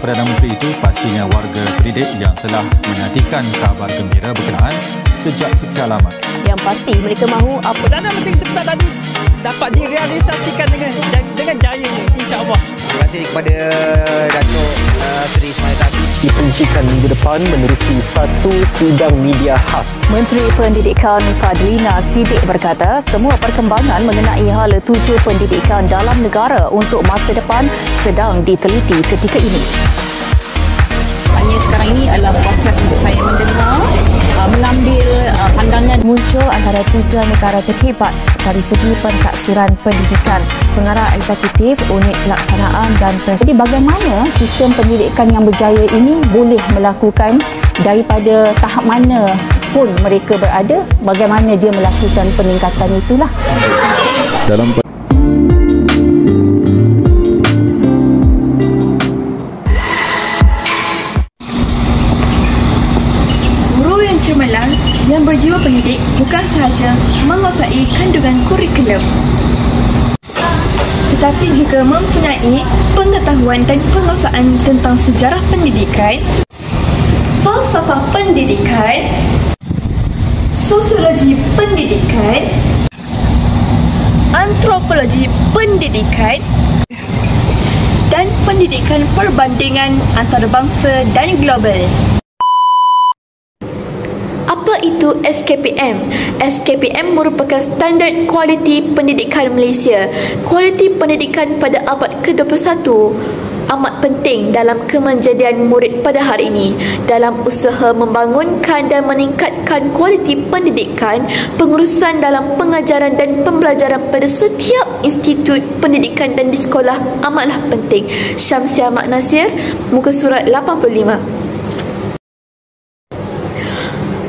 Perdana Menteri itu pastinya warga pendidik yang telah menantikan kabar gembira berkenaan sejak sekian lama. Yang pasti mereka mahu apa Perdana Menteri sebentar tadi dapat direalisasikan dengan jaya, insya-Allah. Terima kasih kepada Datuk Seri Ismail Sabri. Dipencikan minggu depan menerusi satu sidang media khas. Menteri Pendidikan Fadlina Siddiq berkata semua perkembangan mengenai hala tuju pendidikan dalam negara untuk masa depan sedang diteliti ketika ini. Hanya sekarang ini adalah proses untuk saya mendengar, mengambil pandangan. Muncul antara tiga negara terhebat dari segi pentaksiran pendidikan. Pengarah Eksekutif Unit Pelaksanaan dan Presiden. Jadi bagaimana sistem pendidikan yang berjaya ini boleh melakukan daripada tahap mana pun mereka berada, bagaimana dia melakukan peningkatan itulah. Dalam cemerlang yang berjiwa pendidik bukan sahaja menguasai kandungan kurikulum, tetapi juga mempunyai pengetahuan dan penguasaan tentang sejarah pendidikan, falsafah pendidikan, sosiologi pendidikan, antropologi pendidikan, dan pendidikan perbandingan antarabangsa dan global. Apa itu SKPM? SKPM merupakan Standard Kualiti Pendidikan Malaysia. Kualiti pendidikan pada abad ke-21 amat penting dalam kemenjadian murid pada hari ini. Dalam usaha membangunkan dan meningkatkan kualiti pendidikan, pengurusan dalam pengajaran dan pembelajaran pada setiap institut pendidikan dan di sekolah amatlah penting. Syamsiah Mak Nasir, muka surat 85.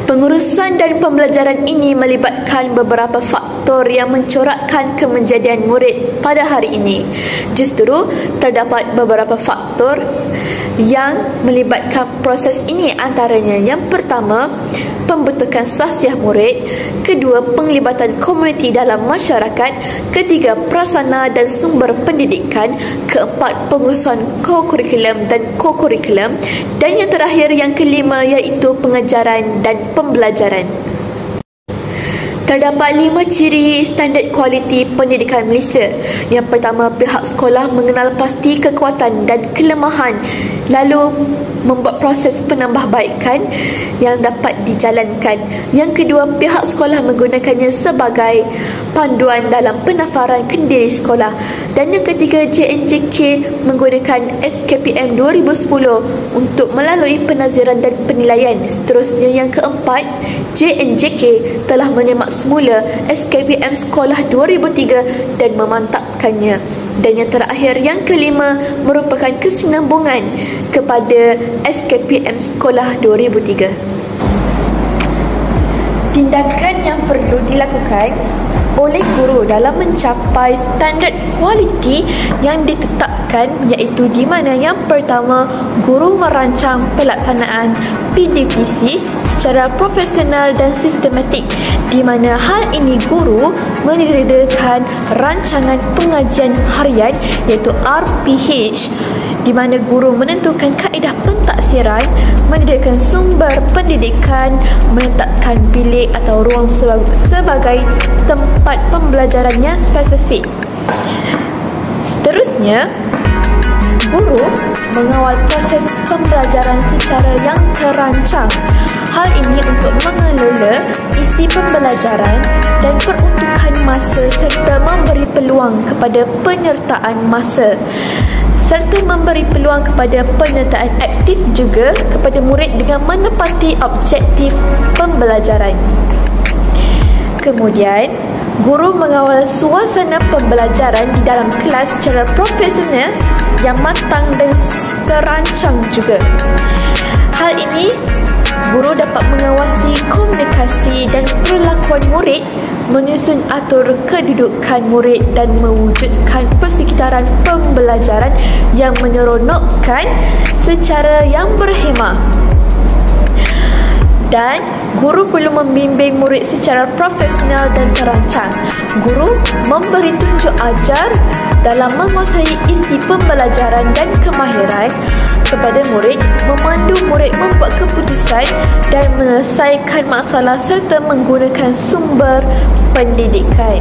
Pengurusan dan pembelajaran ini melibatkan beberapa faktor yang mencorakkan kemenjadian murid pada hari ini. Justru terdapat beberapa faktor yang melibatkan proses ini, antaranya yang pertama, pembentukan sahsiah murid, kedua, penglibatan komuniti dalam masyarakat, ketiga, prasarana dan sumber pendidikan, keempat, pengurusan co-kurikulum dan co-kurikulum, dan yang terakhir yang kelima iaitu pengajaran dan pembelajaran. Terdapat 5 ciri standard kualiti pendidikan Malaysia. Yang pertama, pihak sekolah mengenal pasti kekuatan dan kelemahan, lalu membuat proses penambahbaikan yang dapat dijalankan. Yang kedua, pihak sekolah menggunakannya sebagai panduan dalam penafaran kendiri sekolah. Dan yang ketiga, JNJK menggunakan SKPM 2010 untuk melalui penaziran dan penilaian. Seterusnya, yang keempat, JNJK telah menyemak semula SKPM Sekolah 2003 dan memantapkannya. Dan yang terakhir, yang kelima, merupakan kesinambungan kepada SKPM Sekolah 2003. Tindakan yang perlu dilakukan oleh guru dalam mencapai standard kualiti yang ditetapkan iaitu di mana yang pertama, guru merancang pelaksanaan PDPC secara profesional dan sistematik, di mana hal ini guru menyediakan rancangan pengajian harian iaitu RPH, di mana guru menentukan kaedah pentaksiran, menyediakan sumber pendidikan, menetapkan bilik atau ruang sebagai tempat pembelajarannya spesifik. Seterusnya, guru mengawal proses pembelajaran secara yang terancang. Hal ini untuk mengelola isi pembelajaran dan peruntukan masa serta memberi peluang kepada penyertaan masa. serta memberi peluang kepada penyertaan aktif juga kepada murid dengan menepati objektif pembelajaran. Kemudian, guru mengawal suasana pembelajaran di dalam kelas secara profesional yang matang dan terancang juga. Hal ini, guru dapat mengawasi komunikasi dan perlakuan murid, menyusun atur kedudukan murid dan mewujudkan persekitaran pembelajaran yang menyeronokkan secara yang berhemah. Dan guru perlu membimbing murid secara profesional dan terancang. Guru memberi tunjuk ajar dalam menguasai isi pembelajaran dan kemahiran kepada murid, memandu murid membuat keputusan dan menyelesaikan masalah serta menggunakan sumber pendidikan.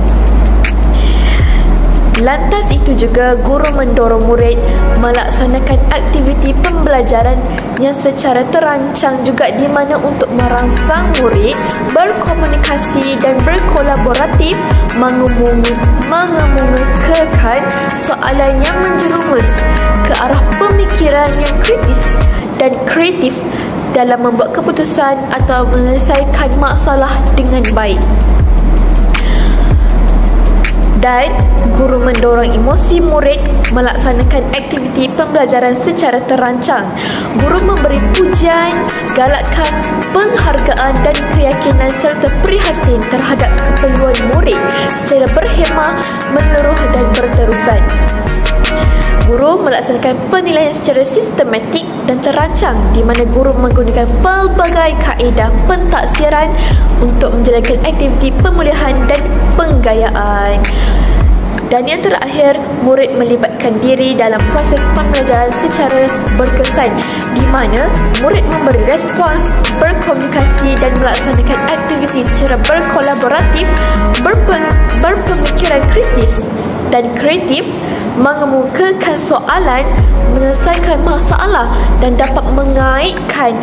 Lantas itu juga guru mendorong murid melaksanakan aktiviti pembelajaran yang secara terancang juga di mana untuk merangsang murid berkomunikasi dan berkolaboratif, mengemukakan soalan yang menjerumus ke arah pemikiran yang kritis dan kreatif dalam membuat keputusan atau menyelesaikan masalah dengan baik. Dan guru mendorong emosi murid melaksanakan aktiviti pembelajaran secara terancang. Guru memberi pujian, galakan, penghargaan dan keyakinan serta prihatin terhadap keperluan murid secara berhemah, menyeluruh dan berterusan. Guru melaksanakan penilaian secara sistematik dan terancang di mana guru menggunakan pelbagai kaedah pentaksiran untuk menjalankan aktiviti pemulihan dan penggayaan. Dan yang terakhir, murid melibatkan diri dalam proses pembelajaran secara berkesan di mana murid memberi respons, berkomunikasi dan melaksanakan aktiviti secara berkolaboratif, berpemikiran kritis dan kreatif, mengemukakan soalan, menyelesaikan masalah dan dapat mengaitkan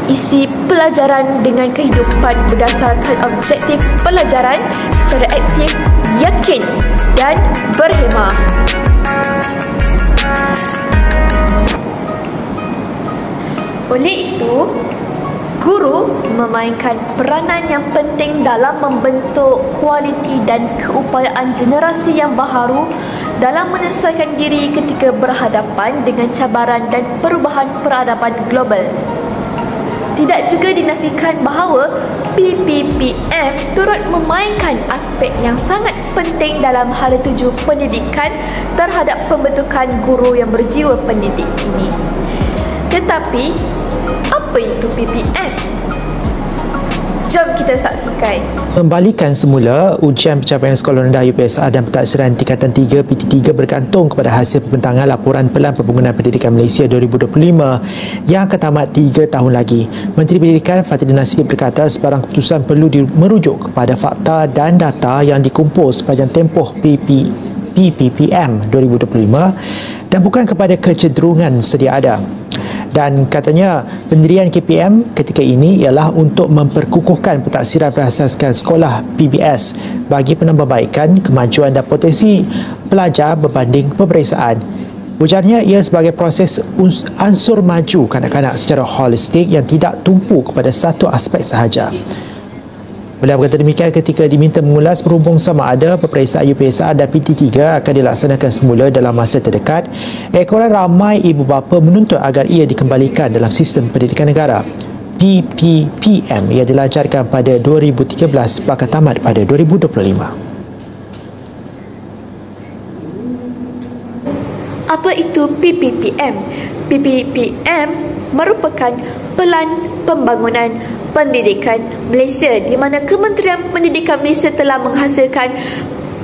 isi pelajaran dengan kehidupan berdasarkan objektif pelajaran secara aktif, yakin dan berhemah. Oleh itu, guru memainkan peranan yang penting dalam membentuk kualiti dan keupayaan generasi yang baharu dalam menyesuaikan diri ketika berhadapan dengan cabaran dan perubahan peradaban global. Tidak juga dinafikan bahawa PPPM turut memainkan aspek yang sangat penting dalam hala tuju pendidikan terhadap pembentukan guru yang berjiwa pendidik ini. Tetapi, apa itu PPM? Jom kita saksikan. Membalikan semula ujian pencapaian sekolah rendah UPSR dan pentaksiran tingkatan 3 PT3 bergantung kepada hasil pembentangan laporan Pelan Pembangunan Pendidikan Malaysia 2025 yang akan tamat 3 tahun lagi. Menteri Pendidikan Fatidina Siddiq berkata sebarang keputusan perlu merujuk kepada fakta dan data yang dikumpul sepanjang tempoh PPPM 2025 dan bukan kepada kecenderungan sedia ada. Dan katanya pendirian KPM ketika ini ialah untuk memperkukuhkan pentaksiran berasaskan sekolah PBS bagi penambahbaikan kemajuan dan potensi pelajar berbanding peperiksaan. Ujarnya ia sebagai proses ansur maju kanak-kanak secara holistik yang tidak tumpu kepada satu aspek sahaja. Beliau berkata demikian ketika diminta mengulas berhubung sama ada peperiksaan UPSR dan PT3 akan dilaksanakan semula dalam masa terdekat. Ekoran ramai ibu bapa menuntut agar ia dikembalikan dalam sistem pendidikan negara. PPPM ia dilancarkan pada 2013 bakal tamat pada 2025. Apa itu PPPM? PPPM merupakan Pelan Pembangunan Pendidikan Malaysia di mana Kementerian Pendidikan Malaysia telah menghasilkan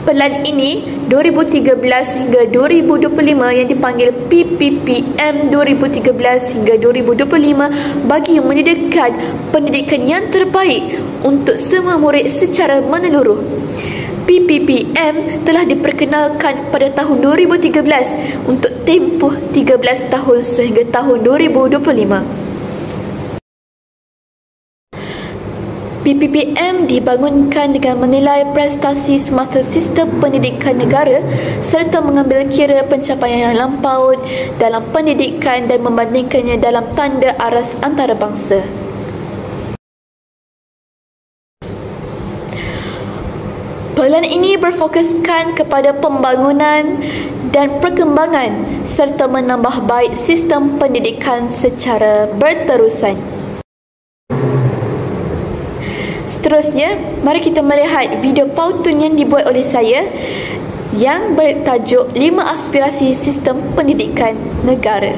pelan ini 2013 hingga 2025 yang dipanggil PPPM 2013 hingga 2025 bagi menyediakan pendidikan yang terbaik untuk semua murid secara menyeluruh. PPPM telah diperkenalkan pada tahun 2013 untuk tempoh 13 tahun sehingga tahun 2025. PPPM dibangunkan dengan menilai prestasi semasa sistem pendidikan negara serta mengambil kira pencapaian yang lampau dalam pendidikan dan membandingkannya dalam tanda aras antarabangsa. Penilaian ini berfokuskan kepada pembangunan dan perkembangan serta menambah baik sistem pendidikan secara berterusan. Seterusnya, mari kita melihat video pautun yang dibuat oleh saya yang bertajuk 5 aspirasi sistem pendidikan negara.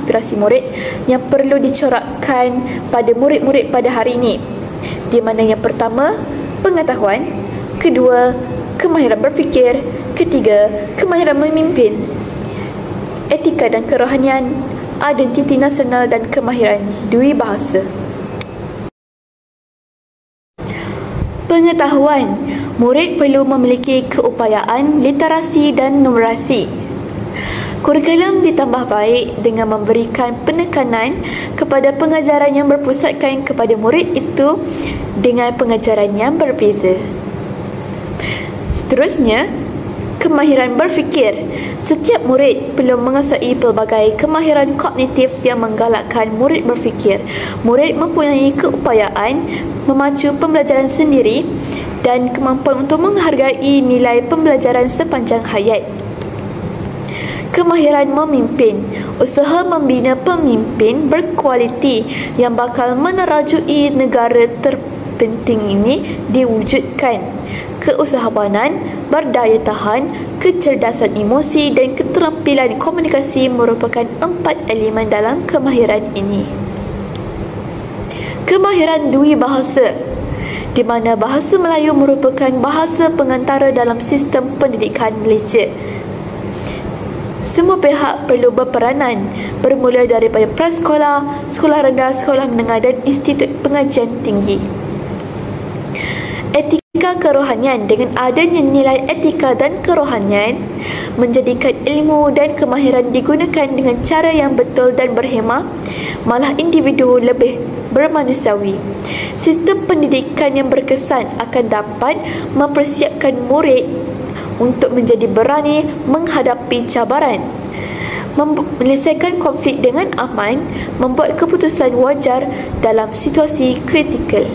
aspirasi murid yang perlu dicorakkan pada murid-murid pada hari ini, di mana yang pertama, pengetahuan, kedua, kemahiran berfikir, ketiga, kemahiran memimpin, etika dan kerohanian, identiti nasional dan kemahiran dui bahasa. Pengetahuan, murid perlu memiliki keupayaan literasi dan numerasi. Kurikulum ditambah baik dengan memberikan penekanan kepada pengajaran yang berpusatkan kepada murid itu dengan pengajaran yang berbeza. Seterusnya, kemahiran berfikir. Setiap murid perlu menguasai pelbagai kemahiran kognitif yang menggalakkan murid berfikir. Murid mempunyai keupayaan memacu pembelajaran sendiri dan kemampuan untuk menghargai nilai pembelajaran sepanjang hayat. Kemahiran memimpin. Usaha membina pemimpin berkualiti yang bakal menerajui negara terpenting ini diwujudkan. Keusahawanan, berdaya tahan, kecerdasan emosi dan keterampilan komunikasi merupakan 4 elemen dalam kemahiran ini. Kemahiran dui bahasa, di mana bahasa Melayu merupakan bahasa pengantara dalam sistem pendidikan Malaysia. Semua pihak perlu berperanan, bermula daripada prasekolah, sekolah rendah, sekolah menengah dan institut pengajian tinggi. Etika kerohanian. Dengan adanya nilai etika dan kerohanian, menjadikan ilmu dan kemahiran digunakan dengan cara yang betul dan berhemah, malah individu lebih bermanusiawi. Sistem pendidikan yang berkesan akan dapat mempersiapkan murid untuk menjadi berani menghadapi cabaran, menyelesaikan konflik dengan aman, membuat keputusan wajar dalam situasi kritikal.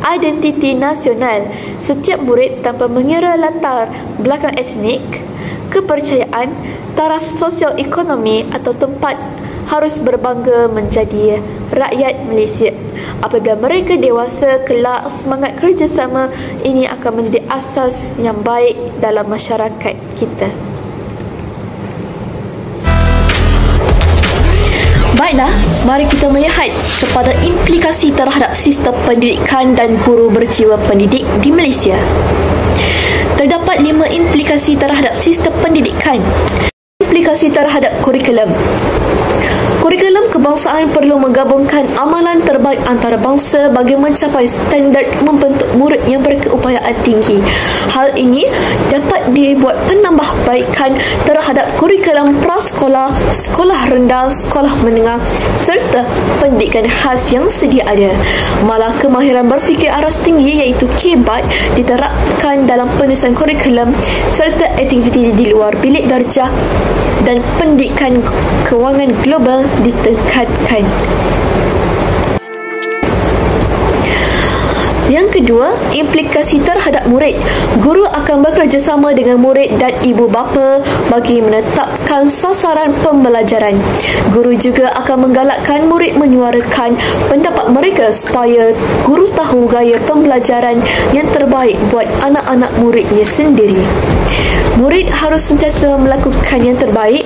Identiti nasional. Setiap murid tanpa mengira latar belakang etnik, kepercayaan, taraf sosioekonomi atau tempat harus berbangga menjadi rakyat Malaysia. Apabila mereka dewasa, kelak semangat kerjasama ini akan menjadi asas yang baik dalam masyarakat kita. Baiklah, mari kita melihat kepada implikasi terhadap sistem pendidikan dan guru berjiwa pendidik di Malaysia. Terdapat 5 implikasi terhadap sistem pendidikan. Implikasi terhadap kurikulum. Kurikulum kebangsaan perlu menggabungkan amalan terbaik antarabangsa bagi mencapai standard membentuk murid yang berkeupayaan tinggi. Hal ini dapat dibuat penambahbaikan terhadap kurikulum prasekolah, sekolah rendah, sekolah menengah serta pendidikan khas yang sedia ada. Malah kemahiran berfikir aras tinggi iaitu KBAT diterapkan dalam penyusunan kurikulum serta aktiviti di luar bilik darjah dan pendidikan kewangan global ditingkatkan. Yang kedua, implikasi terhadap murid. Guru akan bekerjasama dengan murid dan ibu bapa bagi menetapkan sasaran pembelajaran. Guru juga akan menggalakkan murid menyuarakan pendapat mereka supaya guru tahu gaya pembelajaran yang terbaik buat anak-anak muridnya sendiri. Murid harus sentiasa melakukan yang terbaik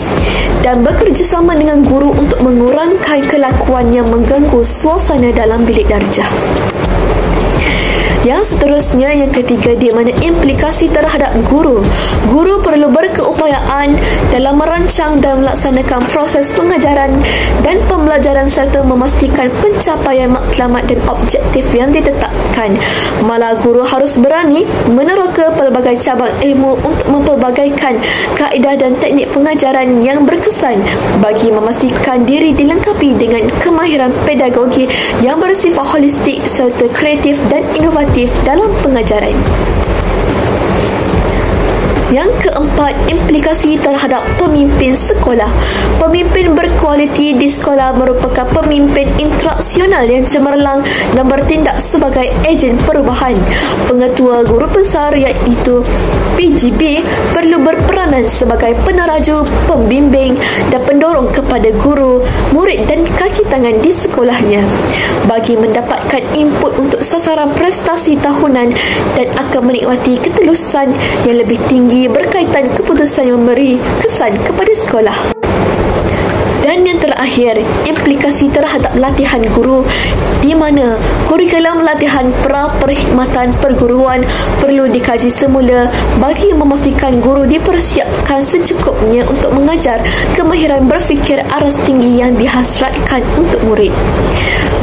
dan bekerjasama dengan guru untuk mengurangkan kelakuan yang mengganggu suasana dalam bilik darjah. Yang seterusnya, yang ketiga, di mana implikasi terhadap guru. Guru perlu berkeupayaan dalam merancang dan melaksanakan proses pengajaran dan pembelajaran serta memastikan pencapaian matlamat dan objektif yang ditetapkan. Malah guru harus berani meneroka pelbagai cabang ilmu untuk mempelbagaikan kaedah dan teknik pengajaran yang berkesan bagi memastikan diri dilengkapi dengan kemahiran pedagogi yang bersifat holistik serta kreatif dan inovatif dalam pengajaran. Yang keempat, implikasi terhadap pemimpin sekolah. Pemimpin berkualiti di sekolah merupakan pemimpin interaksional yang cemerlang dan bertindak sebagai ejen perubahan. Pengetua guru besar iaitu PGB perlu berperanan sebagai peneraju, pembimbing dan pendorong kepada guru, murid dan kaki tangan di sekolahnya bagi mendapatkan input untuk sasaran prestasi tahunan dan akan menikmati ketelusan yang lebih tinggi berkaitan keputusan yang memberi kesan kepada sekolah. Dan yang terakhir, implikasi terhadap latihan guru, di mana kurikulum latihan pra-perkhidmatan perguruan perlu dikaji semula bagi memastikan guru dipersiapkan secukupnya untuk mengajar kemahiran berfikir aras tinggi yang dihasratkan untuk murid.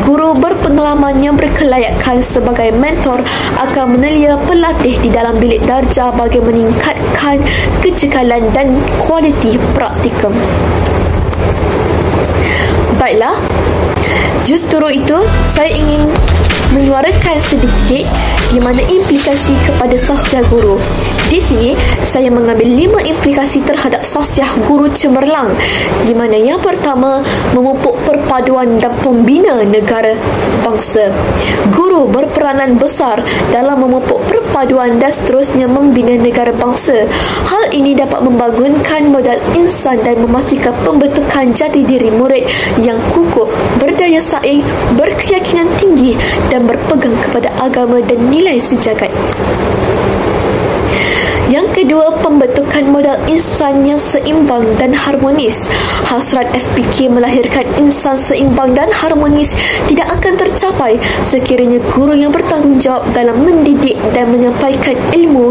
Guru berpengalaman yang berkelayakan sebagai mentor akan menelia pelatih di dalam bilik darjah bagi meningkatkan kecekalan dan kualiti praktikum. Baiklah, justru itu saya ingin menyuarakan sedikit di mana implikasi kepada sosial guru. Di sini saya mengambil 5 implikasi terhadap sosial guru cemerlang, di mana yang pertama, memupuk perpaduan dan pembina negara bangsa. Guru berperanan besar dalam memupuk perpaduan dan seterusnya membina negara bangsa. Hal ini dapat membangunkan modal insan dan memastikan pembentukan jati diri murid yang kukuh, berdaya saing, berkeyakinan tinggi dan berpegang kepada agama dan nilai sejagat. Yang kedua, pembentukan modal insan yang seimbang dan harmonis. Hasrat FPK melahirkan insan seimbang dan harmonis tidak akan tercapai sekiranya guru yang bertanggungjawab dalam mendidik dan menyampaikan ilmu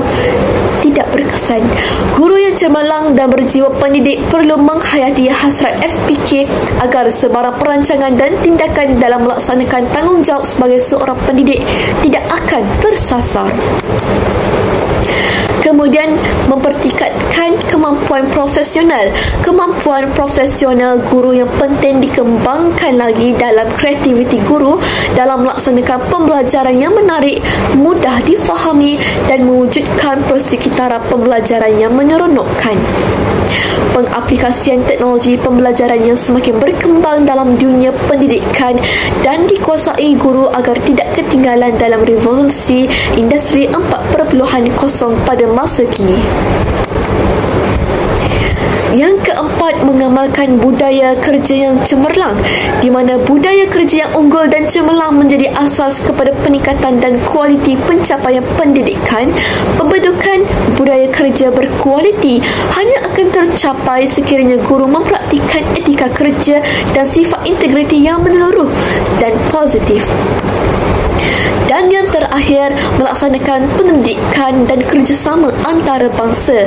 tidak berkesan. Guru yang cemerlang dan berjiwa pendidik perlu menghayati hasrat FPK agar sebarang perancangan dan tindakan dalam melaksanakan tanggungjawab sebagai seorang pendidik tidak akan tersasar. Kemudian, mempertingkatkan kemampuan profesional. Kemampuan profesional guru yang penting dikembangkan lagi dalam kreativiti guru dalam melaksanakan pembelajaran yang menarik, mudah difahami dan mewujudkan persekitaran pembelajaran yang menyeronokkan. Pengaplikasian teknologi pembelajaran yang semakin berkembang dalam dunia pendidikan dan dikuasai guru agar tidak ketinggalan dalam revolusi industri 4.0 pada masa kini. Yang keempat, mengamalkan budaya kerja yang cemerlang, di mana budaya kerja yang unggul dan cemerlang menjadi asas kepada peningkatan dan kualiti pencapaian pendidikan. Pembentukan budaya kerja berkualiti hanya akan tercapai sekiranya guru mempraktikkan etika kerja dan sifat integriti yang menyeluruh dan positif. Dan yang terakhir, melaksanakan pendidikan dan kerjasama antarabangsa,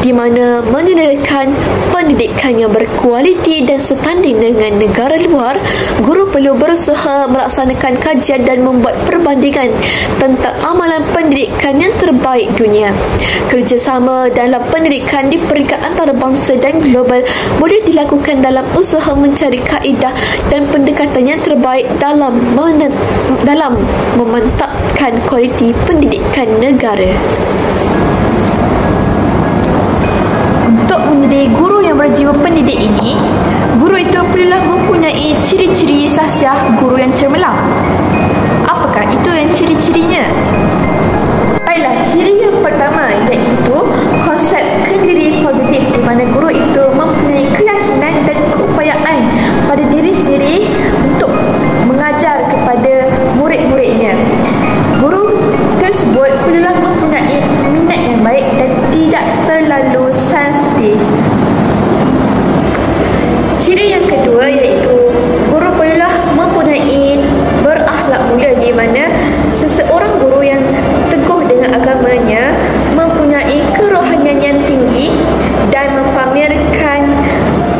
di mana menyediakan pendidikan yang berkualiti dan setanding dengan negara luar. Guru perlu berusaha melaksanakan kajian dan membuat perbandingan tentang amalan pendidikan yang terbaik dunia. Kerjasama dalam pendidikan di peringkat antarabangsa dan global boleh dilakukan dalam usaha mencari kaedah dan pendekatan yang terbaik dalam memantapkan kualiti pendidikan negara. Untuk menjadi guru yang berjiwa pendidik ini, guru itu perlulah mempunyai ciri-ciri khasiat guru yang cemerlang. Apakah itu yang ciri-cirinya? Baiklah, ciri yang pertama iaitu konsep kendiri positif, di mana guru itu mempunyai keyakinan dan keupayaan pada diri sendiri untuk mengajar kepada murid-muridnya. Guru tersebut perlulah mempunyai minat yang baik dan tidak terlalu sensitif. Ciri yang kedua iaitu guru perlulah mempunyai berakhlak mulia, di mana seseorang guru yang teguh dengan agamanya, mempunyai kerohanian yang tinggi dan mempamerkan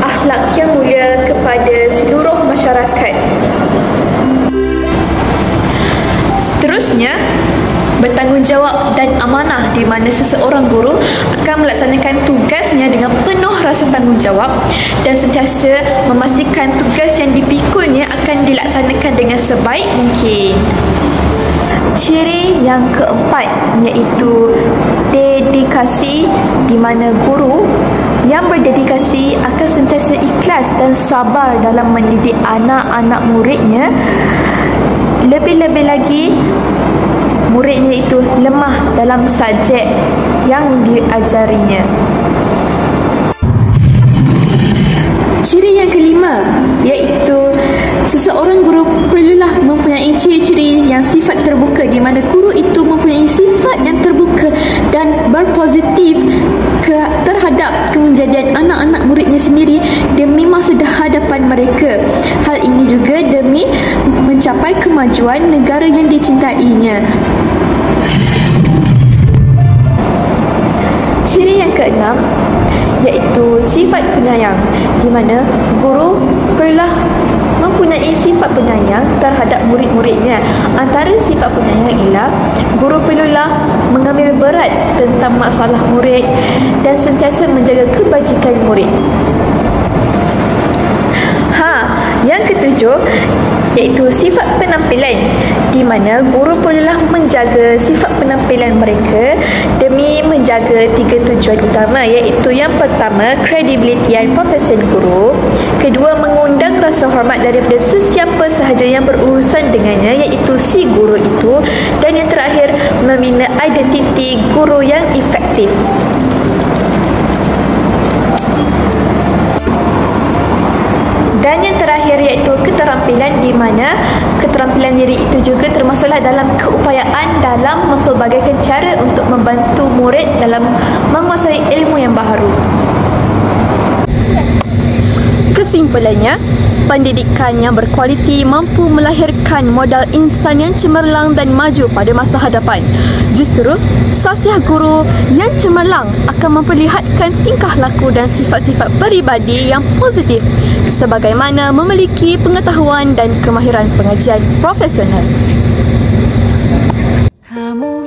akhlak yang mulia kepada seluruh masyarakat. Seterusnya, bertanggungjawab dan amanah, di mana seseorang guru akan melaksanakan tugasnya dengan penuh rasa tanggungjawab dan sentiasa memastikan tugas yang dipikulnya akan dilaksanakan dengan sebaik mungkin. Ciri yang keempat iaitu dedikasi, di mana guru yang berdedikasi akan sentiasa ikhlas dan sabar dalam mendidik anak-anak muridnya. Lebih-lebih lagi, muridnya itu lemah dalam subjek yang diajarinya. Ciri yang kelima iaitu seseorang guru perlulah mempunyai ciri-ciri yang sifat terbuka, di mana guru itu mempunyai sifat yang terbuka dan berpositif terhadap kemenjadian anak-anak muridnya sendiri demi masa hadapan mereka. Hal ini juga demi mencapai kemajuan negara yang dicintainya. Ciri yang keenam iaitu sifat penyayang, di mana guru perlulah mempunyai sifat penyayang terhadap murid-muridnya. Antara sifat penyayang ialah guru perlulah mengambil berat tentang masalah murid dan sentiasa menjaga kebajikan murid. Yang ketujuh iaitu sifat penampilan, di mana guru perlulah menjaga sifat penampilan mereka demi menjaga 3 tujuan utama, iaitu yang pertama, kredibiliti profesi guru, kedua, mengundang rasa hormat daripada sesiapa sahaja yang berurusan dengannya, iaitu si guru itu, dan yang terakhir, membina identiti guru yang efektif. Dan yang terakhir iaitu keterampilan, di mana keterampilan diri itu juga termasuklah dalam keupayaan dalam mempelbagaikan cara untuk membantu murid dalam menguasai ilmu yang baharu. Kesimpulannya, pendidikan yang berkualiti mampu melahirkan modal insan yang cemerlang dan maju pada masa hadapan. Justru, khasiat guru yang cemerlang akan memperlihatkan tingkah laku dan sifat-sifat peribadi yang positif, sebagaimana memiliki pengetahuan dan kemahiran pengajian profesional. Kamu